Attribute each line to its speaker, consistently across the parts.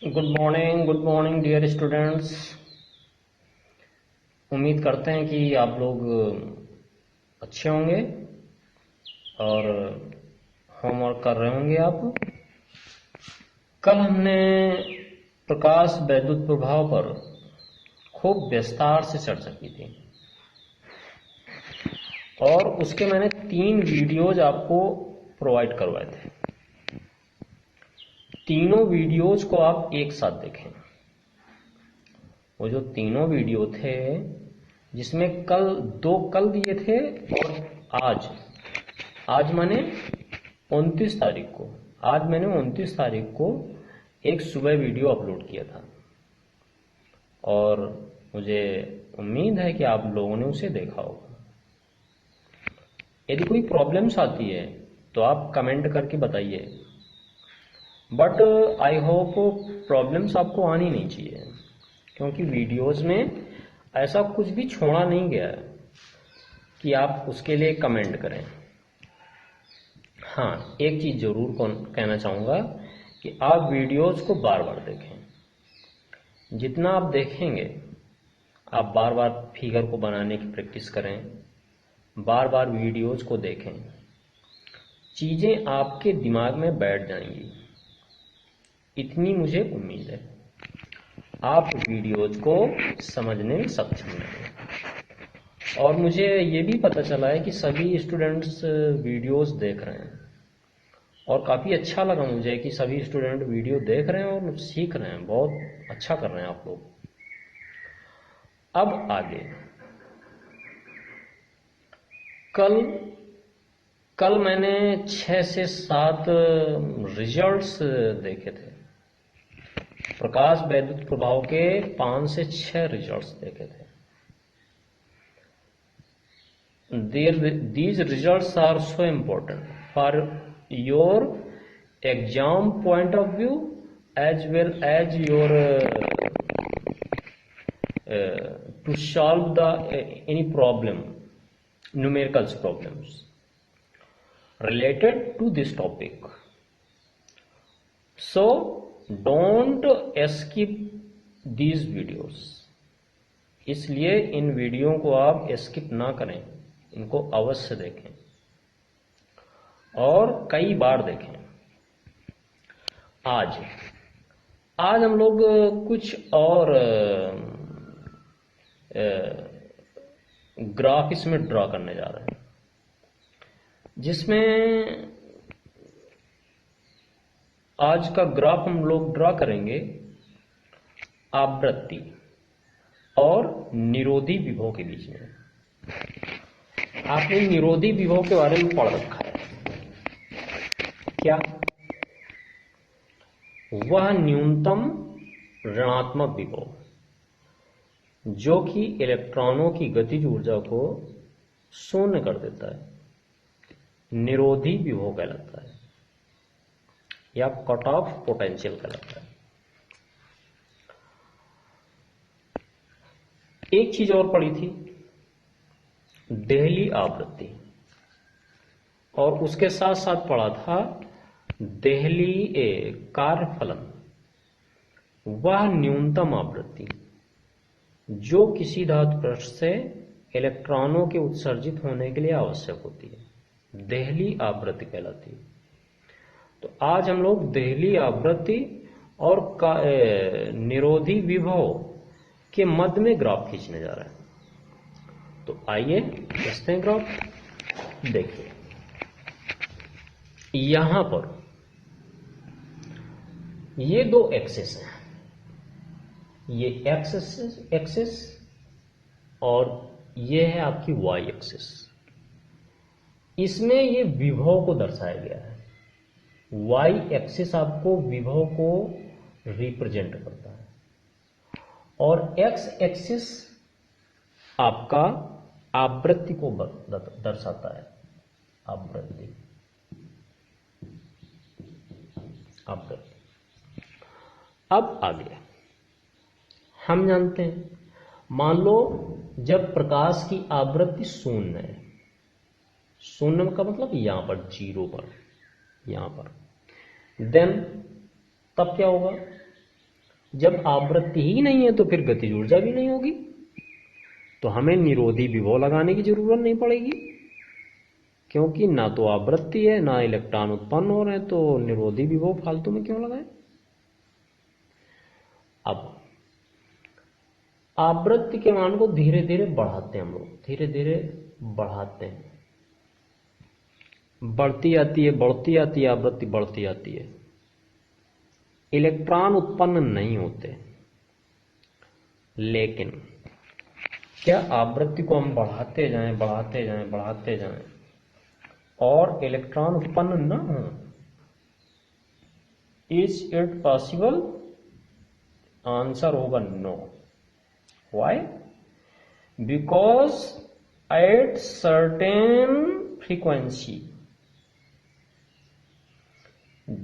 Speaker 1: Good morning dear students. उम्मीद करते हैं कि आप लोग अच्छे होंगे और होमवर्क कर रहे होंगे। आप कल हमने प्रकाश वैद्युत प्रभाव पर खूब विस्तार से चर्चा की थी और उसके मैंने 3 वीडियोज आपको प्रोवाइड करवाए थे। तीनों वीडियोज को आप एक साथ देखें। वो जो तीनों वीडियो थे जिसमें कल दिए थे और आज मैंने 29 तारीख को एक सुबह वीडियो अपलोड किया था और मुझे उम्मीद है कि आप लोगों ने उसे देखा होगा। यदि कोई प्रॉब्लम्स आती है तो आप कमेंट करके बताइए, बट आई होप प्रॉब्लम्स आपको आनी नहीं चाहिए, क्योंकि वीडियोस में ऐसा कुछ भी छोड़ा नहीं गया है कि आप उसके लिए कमेंट करें। हाँ, एक चीज जरूर कहना चाहूंगा कि आप वीडियोस को बार बार देखें। जितना आप देखेंगे, आप बार बार फिगर को बनाने की प्रैक्टिस करें, बार बार वीडियोस को देखें, चीजें आपके दिमाग में बैठ जाएंगी। इतनी मुझे उम्मीद है आप वीडियोज को समझने में सक्षम हैं। और मुझे ये भी पता चला है कि सभी स्टूडेंट्स वीडियोस देख रहे हैं और काफ़ी अच्छा लगा मुझे कि सभी स्टूडेंट वीडियो देख रहे हैं और सीख रहे हैं। बहुत अच्छा कर रहे हैं आप लोग। अब आगे, कल मैंने 6 से 7 रिजल्ट्स देखे थे। प्रकाश वैद्युत प्रभाव के 5 से 6 रिजल्ट्स देखे थे। These results are so important for your exam point of view as well as your to solve the any problem, numericals problems related to this topic. So don't skip these videos. इसलिए इन video को आप skip ना करें, इनको अवश्य देखें और कई बार देखें। आज हम लोग कुछ और ग्राफ इसमें ड्रॉ करने जा रहे हैं, जिसमें आज का ग्राफ हम लोग ड्रॉ करेंगे आवृत्ति और निरोधी विभव के बीच में। आपने निरोधी विभव के बारे में पढ़ रखा है क्या? वह न्यूनतम ऋणात्मक विभव जो कि इलेक्ट्रॉनों की गतिज ऊर्जा को शून्य कर देता है, निरोधी विभव कहलाता है या कट ऑफ पोटेंशियल कहलाता है। एक चीज और पढ़ी थी, देहली आवृत्ति, और उसके साथ साथ पढ़ा था देहली कार्यफलन, वह न्यूनतम आवृत्ति जो किसी धातु पृष्ठ से इलेक्ट्रॉनों के उत्सर्जित होने के लिए आवश्यक होती है, देहली आवृत्ति कहलाती है। तो आज हम लोग देहली आवृत्ति और निरोधी विभव के मध्य में ग्राफ खींचने जा रहे हैं। तो आइए खींचते हैं ग्राफ। देखिए, यहां पर ये 2 एक्सिस हैं, ये एक्सिस और ये है आपकी वाई एक्सिस। इसमें ये विभव को दर्शाया गया है। वाई एक्सिस आपको विभव को रिप्रेजेंट करता है और एक्स एक्सिस आपका आवृत्ति को दर्शाता है। आवृत्ति अब आगे हम जानते हैं, मान लो जब प्रकाश की आवृत्ति शून्य है, शून्य का मतलब यहां पर 0 पर, यहां पर, देन तब क्या होगा? जब आवृत्ति ही नहीं है तो फिर गतिज ऊर्जा भी नहीं होगी, तो हमें निरोधी विभव लगाने की जरूरत नहीं पड़ेगी, क्योंकि ना तो आवृत्ति है ना इलेक्ट्रॉन उत्पन्न हो रहे हैं, तो निरोधी विभव फालतू में क्यों लगाएं। अब आवृत्ति के मान को धीरे धीरे बढ़ाते हैं हम लोग, धीरे धीरे बढ़ाते हैं, बढ़ती आती है बढ़ती आती है, आवृत्ति बढ़ती आती है, इलेक्ट्रॉन उत्पन्न नहीं होते। लेकिन क्या आवृत्ति को हम बढ़ाते जाएं बढ़ाते जाएं बढ़ाते जाएं और इलेक्ट्रॉन उत्पन्न न हो, इज इट पॉसिबल? आंसर होगा no. Why? Because at certain frequency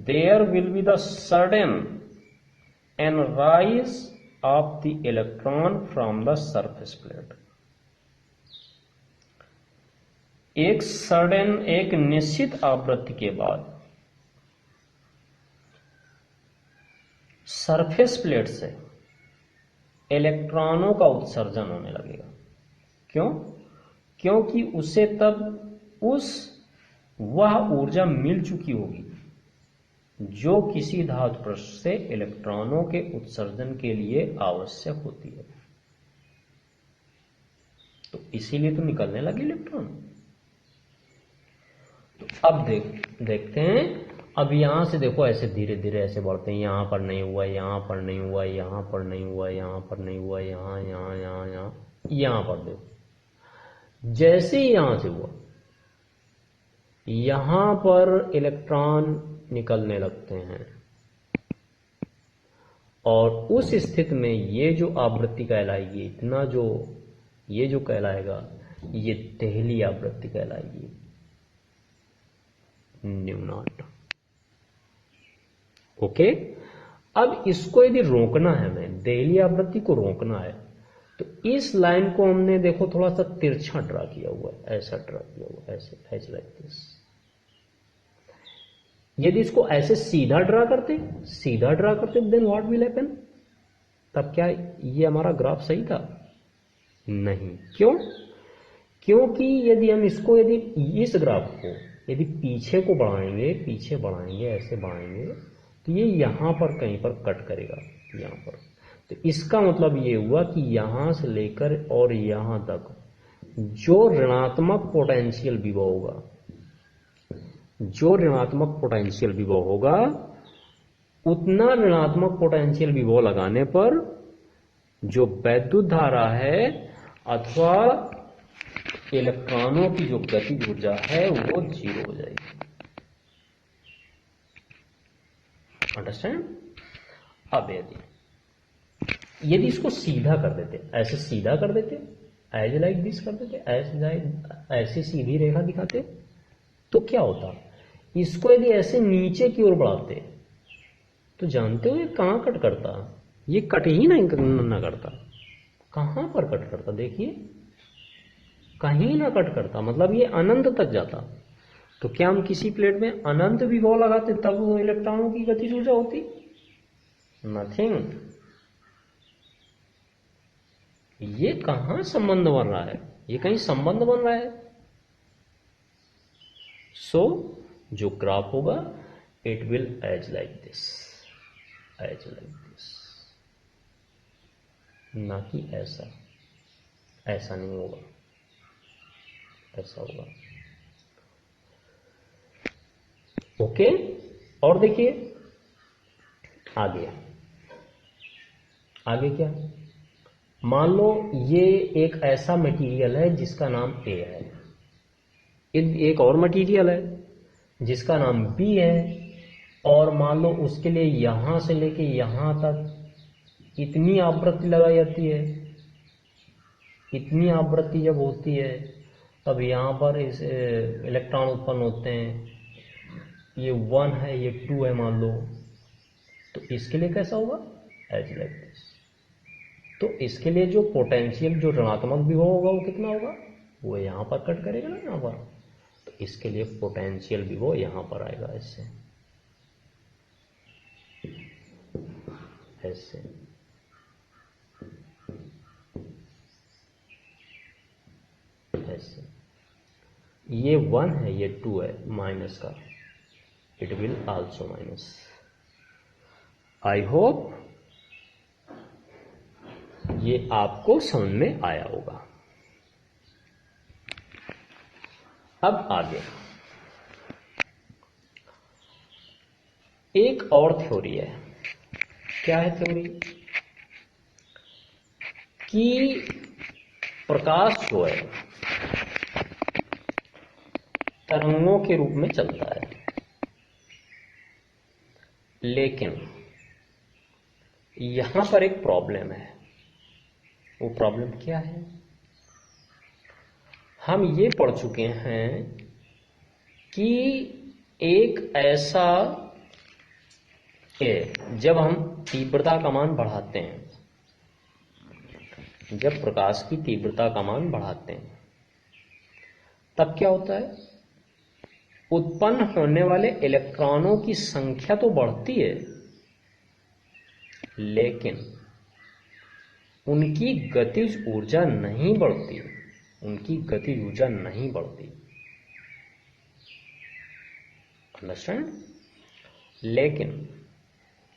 Speaker 1: there will be the sudden and rise of the electron from the surface plate। एक सडन, एक निश्चित आवृत्ति के बाद सरफेस प्लेट से इलेक्ट्रॉनों का उत्सर्जन होने लगेगा। क्यों? क्योंकि उसे तब वह ऊर्जा मिल चुकी होगी जो किसी धातु पृष्ठ से इलेक्ट्रॉनों के उत्सर्जन के लिए आवश्यक होती है, तो इसीलिए तो निकलने लगे इलेक्ट्रॉन। तो अब देखते हैं। अब यहां से देखो, ऐसे धीरे धीरे ऐसे बढ़ते हैं, यहां पर नहीं हुआ, यहां पर नहीं हुआ, यहां पर नहीं हुआ, यहां पर नहीं हुआ, यहां यहां यहां यहां यहां पर देखो, जैसे ही यहां से हुआ यहां पर इलेक्ट्रॉन निकलने लगते हैं, और उस स्थिति में ये जो आवृत्ति कहलाएगी, इतना जो ये जो कहलाएगा, ये देहली आवृत्ति कहलाएगी, न्यूनॉट। ओके। अब इसको यदि रोकना है, हमें देहली आवृत्ति को रोकना है, तो इस लाइन को हमने देखो थोड़ा सा तिरछा ड्रा किया हुआ है, ऐसा ड्रा किया हुआ है, ऐसे एज लाइक दिस। यदि इसको ऐसे सीधा ड्रा करते देन व्हाट विल हैपन? तब क्या ये हमारा ग्राफ सही था? नहीं। क्यों? क्योंकि यदि हम इसको, यदि इस ग्राफ को यदि पीछे बढ़ाएंगे, ऐसे बढ़ाएंगे, तो ये यहां पर कहीं पर कट करेगा, यहां पर। तो इसका मतलब ये हुआ कि यहां से लेकर और यहां तक जो ऋणात्मक पोटेंशियल विभव होगा, उतना ऋणात्मक पोटेंशियल विभव लगाने पर जो वैद्युत धारा है अथवा इलेक्ट्रॉनों की जो गतिज ऊर्जा है वो 0 हो जाएगी। अंडरस्टैंड? अब यदि इसको सीधा कर देते, ऐसे सीधा कर देते, एज लाइक दिस कर देते, ऐसे सीधी रेखा दिखाते, तो क्या होता? इसको यदि ऐसे नीचे की ओर बढ़ाते, तो जानते हो ये कहां कट करता? ये कट ही नहीं ना करता। कहां पर कट करता? देखिए, कहीं ना कट करता, मतलब ये अनंत तक जाता। तो क्या हम किसी प्लेट में अनंत विभव लगाते तब वो इलेक्ट्रॉनों की गतिज ऊर्जा होती? नथिंग। ये कहां संबंध बन रहा है? ये कहीं संबंध बन रहा है? सो जो ग्राफ होगा, it will as like this, ना कि ऐसा। ऐसा नहीं होगा, ऐसा होगा। ओके। और देखिए आगे क्या? मान लो ये एक ऐसा मटेरियल है जिसका नाम A है, एक और मटेरियल है जिसका नाम B है, और मान लो उसके लिए यहां से लेके यहां तक इतनी आवृत्ति लगाई जाती है। इतनी आवृत्ति जब होती है तब यहां पर इस इलेक्ट्रॉन उत्पन्न होते हैं। ये 1 है, ये 2 है मान लो, तो इसके लिए कैसा होगा? As like this. तो इसके लिए जो पोटेंशियल, जो ऋणात्मक विभव होगा वो कितना होगा? वो यहां पर कट करेगा ना, यहां पर। तो इसके लिए पोटेंशियल विभव यहां पर आएगा, इससे ऐसे, ऐसे, ये 1 है, ये 2 है माइनस का, it will also minus. I hope ये आपको समझ में आया होगा। अब आगे एक और थ्योरी है। क्या है थ्योरी? कि प्रकाश जो है तरंगों के रूप में चलता है, लेकिन यहां पर एक प्रॉब्लम है। वो प्रॉब्लम क्या है? हम ये पढ़ चुके हैं कि एक ऐसा जब हम तीव्रता का मान बढ़ाते हैं, जब प्रकाश की तीव्रता का मान बढ़ाते हैं, तब क्या होता है? उत्पन्न होने वाले इलेक्ट्रॉनों की संख्या तो बढ़ती है, लेकिन उनकी गतिज ऊर्जा नहीं बढ़ती, उनकी गतिज ऊर्जा नहीं बढ़ती। अंडरस्टैंड? लेकिन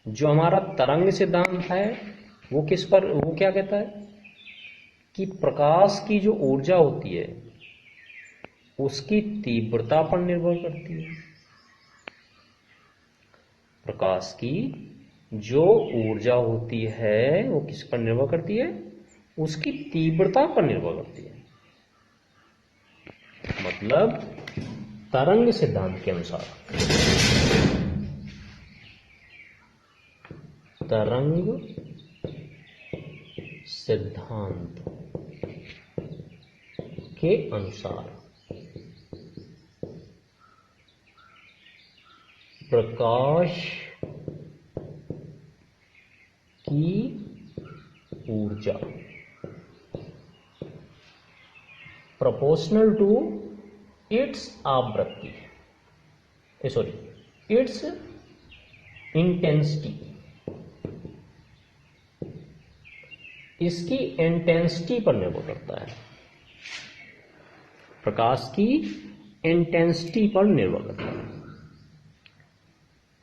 Speaker 1: जो हमारा तरंग सिद्धांत है वो किस पर, वो क्या कहता है कि प्रकाश की जो ऊर्जा होती है उसकी तीव्रता पर निर्भर करती है। प्रकाश की जो ऊर्जा होती है वो किस पर निर्भर करती है? उसकी तीव्रता पर निर्भर करती है। मतलब तरंग सिद्धांत के अनुसार, तरंग सिद्धांत के अनुसार प्रकाश की ऊर्जा प्रोपोर्शनल टू इट्स आवृत्ति, इट्स इंटेंसिटी, इसकी इंटेंसिटी पर निर्भर करता है। प्रकाश की इंटेंसिटी पर निर्भर करता है।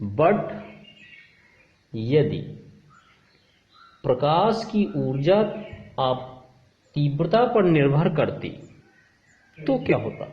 Speaker 1: बट यदि प्रकाश की ऊर्जा आप तीव्रता पर निर्भर करती तो क्या होता?